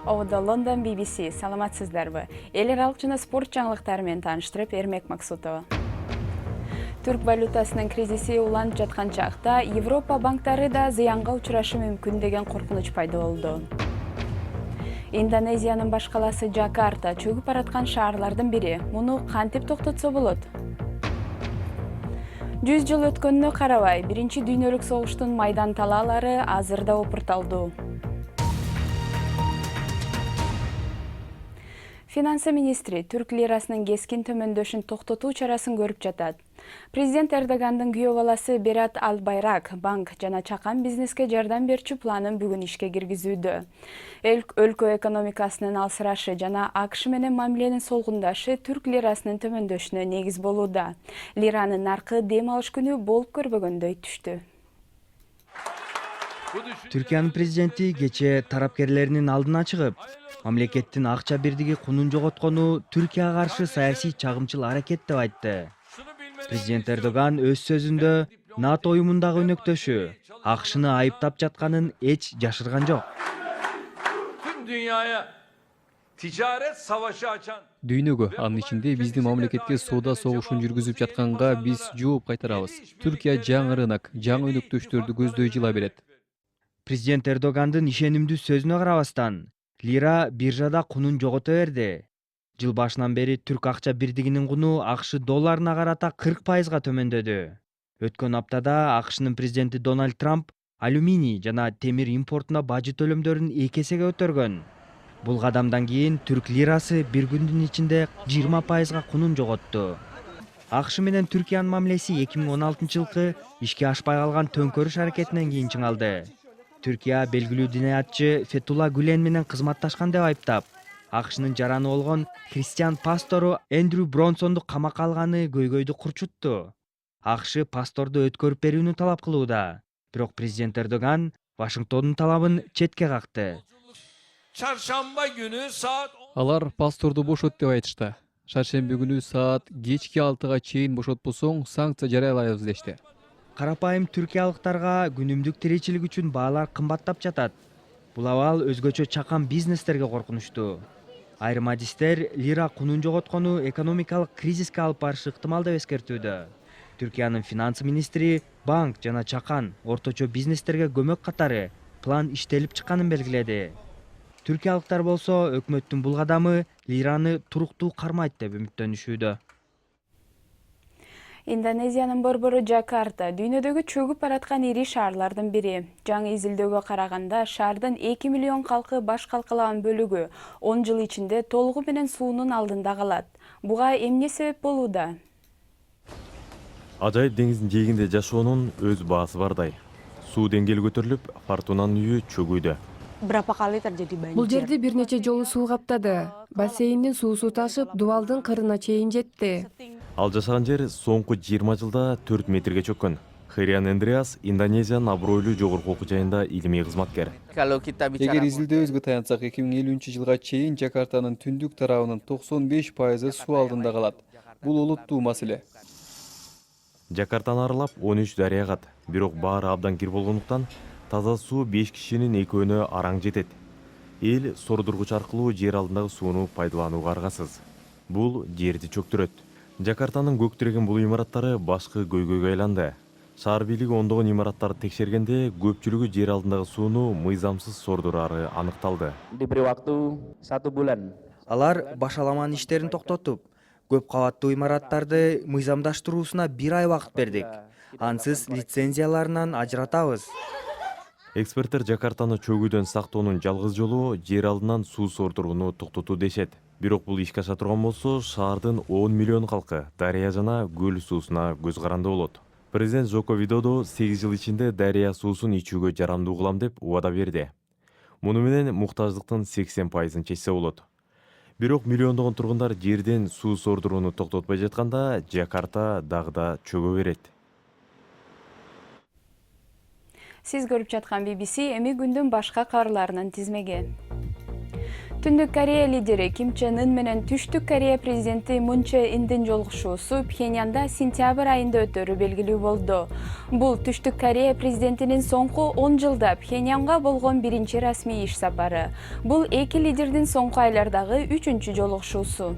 Ovda London BBC. Саламатсыздарбы? Эл аралык жана спорт жаңылыктары менен тааныштырып Эрмек Максутова. Түрк валютасынын кризиси уланып жаткан чакта Европа банктары да зыянга учурашы мүмкүн деген коркунуч пайда болду. Индонезиянын баш каласы Джакарта чөгүп бараткан шаарлардын бири. Муну кантип токтотсо болот? 100 жыл өткөнүнө карабай, биринчи дүйнөлүк согуштун майдан талаалары азырда опурталды. Финансы министри түрк лирасынын кескин төмөндөшүн токтотуу чарасын көрүп жатат. Президент Эрдогандын күйөө баласы Берат Албайрак банк жана чакан бизнеске жардам берчү планын бүгүн ишке киргизүүдө. Өлкө экономикасынын алсырашы жана АКШ менен мамиленин солгундашы түрк лирасынын төмөндөшүнө негиз болууда. Лиранын наркы дем алыш күнү болуп көрбөгөндөй түштү. Түркиянын президенти кече тарапкерлеринин алдына чыгып, мамлекеттин акча бирдиги кунун жоготкону Түркияга каршы саясий чагымчыл аракет деп айтты. Президент Эрдоган өз сөзүндө НАТО уюмундагы өнөктөшү АКШны айыптап жатканын эч жашырган жок. Дүйнөгө, анын ичинде биздин мамлекетке соода согушун жүргүзүп жатканга биз жооп кайтарабыз. Түркия жаңы рынок, жаңы өнөктөштөрдү көздөй жыла берет. Президент Эрдогандын ишенимдүү сөзүнө карабастан, лира биржада кунун жогото берди. Жыл башынан бери түрк акча бирдигинин куну АКШ долларына карата 40%га төмөндөдү. Өткөн аптада АКШнын президенти Дональд Трамп алюминий жана темир импортуна бажы төлөмдөрүн 2 эсеге өтөргөн. Бул кадамдан кийин түрк лирасы бир күндүн ичинде 20%га кунун жоготту. АКШ менен Түркиянын мамилеси 2016-жылкы ишке ашпай калган төңкөрүш аракетинен кийин чыңалды. Түркия белгилүү динаятчы Фетула Гүлен менен кызматташкан деп айыптап, АКШнын жараны болгон христиан пастору Эндрю Бронсонду камакка алганы көйгөйдү курчутту. АКШ пасторду өткөрүп берүүнү талап кылууда. Бирок президент Эрдоган Вашингтондун талабын четке какты. Çarşamba günü saat Алар пасторду бошот деп айтышты. Шаршемби күнү саат кечки 6-га чейин бошотпосоң санкция жарыялайбыз дешти. Карапайым түркиялыктарга күнүмдүк тиричилик үчүн баалар кымбаттап жатат. Бул абал өзгөчө чакан бизнестерге коркунучтуу. Айрым адистер лира кунун жоготкону экономикалык кризиске алып барышы ыктымал деп эскертүүдө. Түркиянын финансы министри банк жана чакан орточо бизнестерге көмөк катары план иштелип чыкканын белгиледи. Түркиялыктар болсо өкмөттүн бул кадамы лираны туруктуу кармайт деп үмүттөнүшүүдө. Индонезиянын борбору Джакарта дүйнөдөгү чөгүп бараткан ири шаарлардын бири. Жаңы изилдөөгө караганда шаардын 2 миллион калкы баш калкалаган бөлүгү 10 жыл ичинде толугу менен суунун алдында калат. Буга эмне себеп болууда? Ажайып деңиздин жээгинде жашоонун өз баасы бардай. Суу деңгээли көтөрүлүп, Фортунанын үйү чөгүүдө. Бул жерди бир нече жолу суу каптады. Бассейндин суусу ташып, дубалдын кырына чейин жетти. Ал жашаган жер соңку 20 жылда 4 метрге чөккөн. Хэриан Эндриас Индонезиянын абройлуу жогорку окуу жайында илимий кызматкер. Эгер изилдөөбүзгө таянсак, 2050-жылга чейин Жакартанын түндүк тарабынын 95%-ы суу алдында калат. Бул олуттуу маселе. Жакартаны аралап 13 дарыя агат, бирок баары абдан кир болгондуктан таза суу 5 кишинин экөөнө араң жетет. Эл сордургуч аркылуу жер алдындагы сууну пайдаланууга аргасыз. Бул жерди чөктүрөт. Жакартанын көк тиреген бул имараттары башкы көйгөйгө айланды. Шаар бийлиги ондогон имараттарды текшергенде көпчүлүгү жер алдындагы сууну мыйзамсыз сордурары аныкталды. Алар башаламан иштерин токтотуп, көп кабаттуу имараттарды мыйзамдаштыруусуна 1 ай убакыт бердик. Ансыз лицензияларынан ажыратабыз. Эксперттер Жакартаны чөгүүдөн сактоонун жалгыз жолу жер алдынан суу сордурууну токтотуу дешет. Бирок бул ишке аша турган болсо, шаардын 10 миллион калкы дарыя жана көл суусуна көз каранды болот. Президент Жоко Видодо 8 жыл ичинде дарыя суусун ичүүгө жарамдуу кылам деп убада берди. Муну менен муктаждыктын 80%-ын чечсе болот. Бирок миллиондогон тургундар жерден суу сордурууну токтотпой жатканда, Жакарта дагы да чөгө берет. Сиз көрүп жаткан BBC эми күндүн башка кабарларынын тизмеги. Түндүк Корея лидери Ким Чен Ын менен Түштүк Корея президенти Мун Чже Индин жолугушуусу Пхеньянда сентябрь айында өтөрү белгилүү болду. Бул Түштүк Корея президентинин соңку 10 жылда Пхеньянга болгон биринчи расмий иш сапары. Бул эки лидердин соңку айлардагы 3-чү жолугушуусу.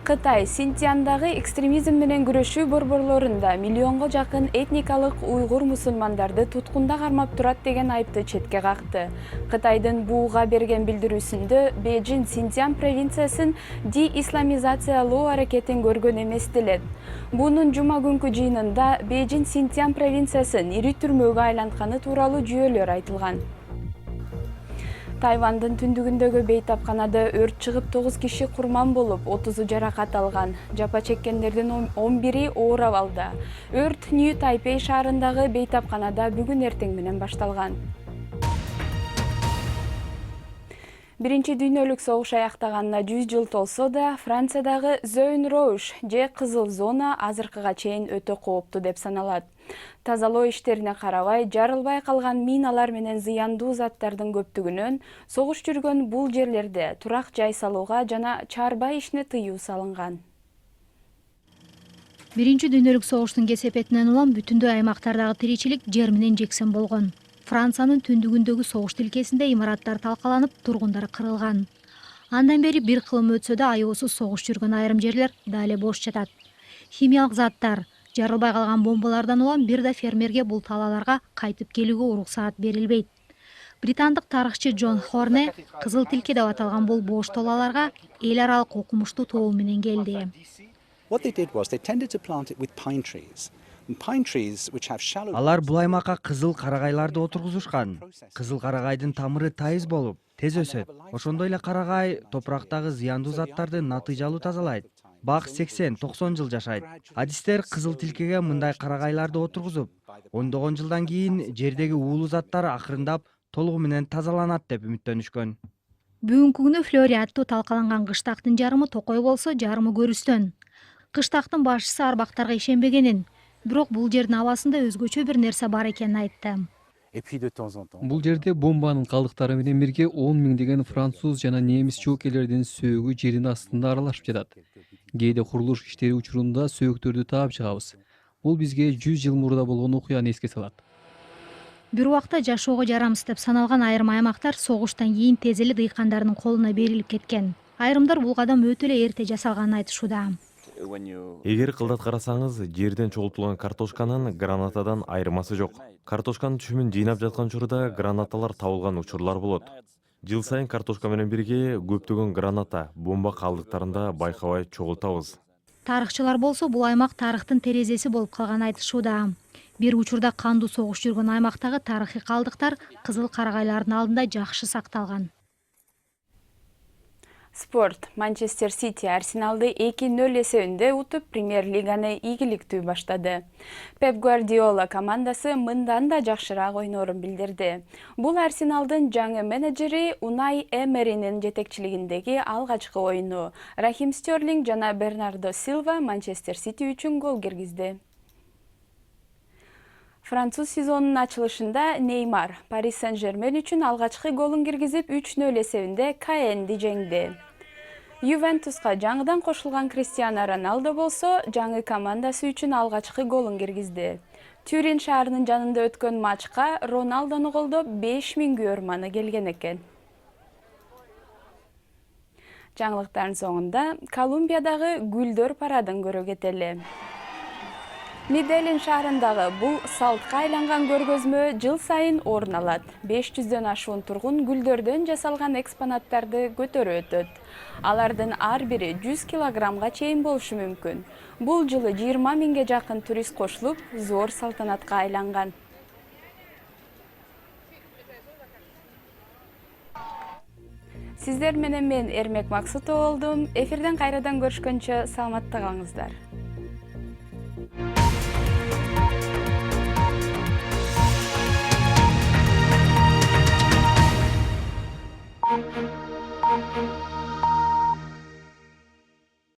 Кытай Синьцзяндагы экстремизм менен күрөшүү борборлорунда миллионго жакын этникалык уйгур мусулмандарды туткунда кармап турат деген айыпты четке какты. Кытайдын буга берген билдирүүсүндө Бейжин Синьцзян провинциясын деисламизациялоо аракетин көргөн эмес делет. Бунун жума күнкү жыйынында Бейжин Синьцзян провинциясын ири түрмөгө айлантканы тууралуу жүйөлөр айтылган. Тайвандын түндүгүндөгү бейтапканада өрт чыгып 9 киши курман болуп, 30 жаракат алган. Жапа чеккендердин 11-и оор абалда. Өрт Нью Тайпей шаарындагы бейтапканада бүгүн эртең менен башталган. Биринчи дүйнөлүк согуш аяктаганына 100 жыл толсо да, Франциядагы Зөйн Роуш же кызыл зона азыркыга чейин өтө кооптуу деп саналат. Тазалоо иштерине карабай, жарылбай калган миналар менен зыяндуу заттардын көптүгүнөн согуш жүргөн бул жерлерде турак жай салууга жана чарба ишине тыюу салынган. Биринчи дүйнөлүк согуштун кесепетинен улам бүтүндөй аймактардагы тиричилик жер менен жексен болгон. Франциянын түндүгүндөгү согуш тилкесинде имараттар талкаланып, тургундар кырылган. Андан бери бир кылым өтсө да аябасыз согуш жүргөн айрым жерлер дале бош жатат. Химиялык заттар, жарылбай калган бомбалардан улам бир да фермерге бул талааларга кайтып келүүгө уруксаат берилбейт. Британдык тарыхчы Джон Хорне кызыл тилке деп аталган бул бош талааларга эл аралык окумуштуу тобу менен келди. Алар бул аймакка кызыл карагайларды отургузушкан. Кызыл карагайдын тамыры тайыз болуп, тез өсөт. Ошондой эле карагай топурактагы зыяндуу заттарды натыйжалуу тазалайт. Бак 80-90 жыл жашайт. Адистер кызыл тилкеге мындай карагайларды отургузуп, ондогон жылдан кийин жердеги уулуу заттар акырындап толугу менен тазаланат деп үмүттөнүшкөн. Бүгүнкү күнү Флори аттуу талкаланган кыштактын жарымы токой болсо, жарымы көрүстөн. Кыштактын башчысы арбактарга ишенбегенин, бирок бул жердин абасында өзгөчө бир нерсе бар экенин айтты. Бул жерде бомбанын калдыктары менен бирге 10 миңдеген француз жана немис жоокерлердин сөөгү жердин астында аралашып жатат. Кээде курулуш иштери учурунда сөөктөрдү таап чыгабыз. Бул бизге 100 жыл мурда болгон окуяны эске салат. Бир убакта жашоого жарамсыз деп саналган айрым аймактар согуштан кийин тез эле дыйкандардын колуна берилип кеткен. Айрымдар бул кадам өтө эле эрте жасалганын айтышууда. Эгер кылдат карасаңыз, жерден чогултулган картошканын гранатадан айырмасы жок. Картошканын түшүмүн жыйнап жаткан учурда гранаталар табылган учурлар болот. Жыл сайын картошка менен бирге көптөгөн граната, бомба калдыктарында байкабай чогултабыз. Тарыхчылар болсо бул аймак тарыхтын терезеси болуп калганын айтышууда. Бир учурда кандуу согуш жүргөн аймактагы тарыхый калдыктар кызыл карагайлардын алдында жакшы сакталган. Спорт. Манчестер Сити Арсеналды 2-0 эсебинде утуп Премьер-лиганы ийгиликтүү баштады. Пеп Гвардиола командасы мындан да жакшыраак ойноорун билдирди. Бул Арсеналдын жаңы менеджери Унай Эмеринин жетекчилигиндеги алгачкы оюну. Рахим Стерлинг жана Бернардо Силва Манчестер Сити үчүн гол киргизди. Француз сезонунун ачылышында Неймар Парис Сен-Жермен үчүн алгачкы голун киргизип 3-0 эсебинде КН'ди жеңди. Ювентуска жаңыдан кошулган Криштиану Роналдо болсо, жаңы командасы үчүн алгачкы голун киргизди. Тюрин шаарынын жанында өткөн матчка Роналдону колдоп 5000 көрөрманы келген экен. Жаңылыктардын соңунда Колумбиядагы гүлдөр парадын көрө кетели. Меделлин шаарындагы бул салтка айланган көргөзмө жыл сайын орун алат. 500дөн ашуун тургун гүлдөрдөн жасалган экспонаттарды көтөрүп өтөт. Алардын ар бири 100 килограммга чейин болушу мүмкүн. Бул жылы 20 миңге жакын турист кошулуп, зор салтанатка айланган. Сиздер менен мен Эрмек Максутова болдум. Эфирден кайрадан көрүшкөнчө саламатта калыңыздар.